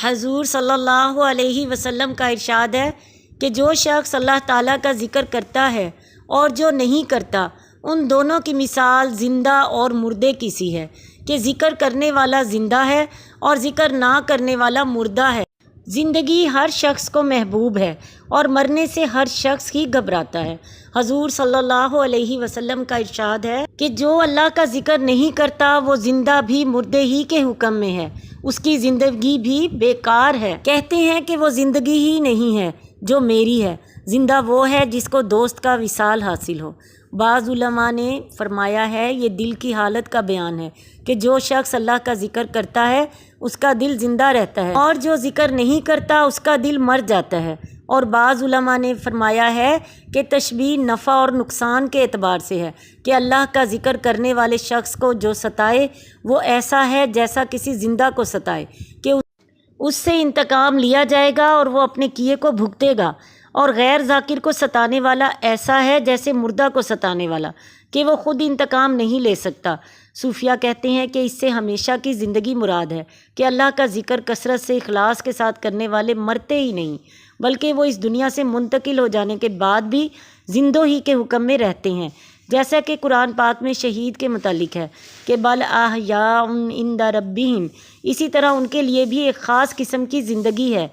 حضور صلی اللہ علیہ وسلم کا ارشاد ہے کہ جو شخص اللہ تعالیٰ کا ذکر کرتا ہے اور جو نہیں کرتا، ان دونوں کی مثال زندہ اور مردے کی سی ہے کہ ذکر کرنے والا زندہ ہے اور ذکر نہ کرنے والا مردہ ہے۔ زندگی ہر شخص کو محبوب ہے اور مرنے سے ہر شخص ہی گھبراتا ہے۔ حضور صلی اللہ علیہ وسلم کا ارشاد ہے کہ جو اللہ کا ذکر نہیں کرتا وہ زندہ بھی مردے ہی کے حکم میں ہے، اس کی زندگی بھی بیکار ہے۔ کہتے ہیں کہ وہ زندگی ہی نہیں ہے جو میری ہے، زندہ وہ ہے جس کو دوست کا وصال حاصل ہو۔ بعض علماء نے فرمایا ہے یہ دل کی حالت کا بیان ہے کہ جو شخص اللہ کا ذکر کرتا ہے اس کا دل زندہ رہتا ہے اور جو ذکر نہیں کرتا اس کا دل مر جاتا ہے۔ اور بعض علماء نے فرمایا ہے کہ تشبیہ نفع اور نقصان کے اعتبار سے ہے کہ اللہ کا ذکر کرنے والے شخص کو جو ستائے وہ ایسا ہے جیسا کسی زندہ کو ستائے کہ اس سے انتقام لیا جائے گا اور وہ اپنے کیے کو بھگتے گا، اور غیر ذاکر کو ستانے والا ایسا ہے جیسے مردہ کو ستانے والا کہ وہ خود انتقام نہیں لے سکتا۔ صوفیہ کہتے ہیں کہ اس سے ہمیشہ کی زندگی مراد ہے کہ اللہ کا ذکر کثرت سے اخلاص کے ساتھ کرنے والے مرتے ہی نہیں بلکہ وہ اس دنیا سے منتقل ہو جانے کے بعد بھی زندوں ہی کے حکم میں رہتے ہیں، جیسا کہ قرآن پاک میں شہید کے متعلق ہے کہ بل احیاء عند ربہم، اسی طرح ان کے لیے بھی ایک خاص قسم کی زندگی ہے۔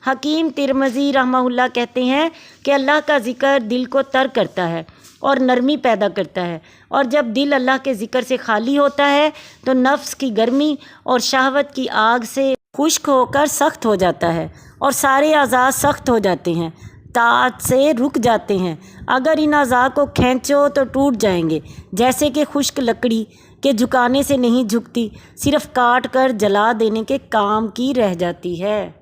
حکیم ترمذی رحمہ اللہ کہتے ہیں کہ اللہ کا ذکر دل کو تر کرتا ہے اور نرمی پیدا کرتا ہے، اور جب دل اللہ کے ذکر سے خالی ہوتا ہے تو نفس کی گرمی اور شہوت کی آگ سے خشک ہو کر سخت ہو جاتا ہے اور سارے اعضاء سخت ہو جاتے ہیں، طاعت سے رک جاتے ہیں۔ اگر ان اعضاء کو کھینچو تو ٹوٹ جائیں گے، جیسے کہ خشک لکڑی کے جھکانے سے نہیں جھکتی، صرف کاٹ کر جلا دینے کے کام کی رہ جاتی ہے۔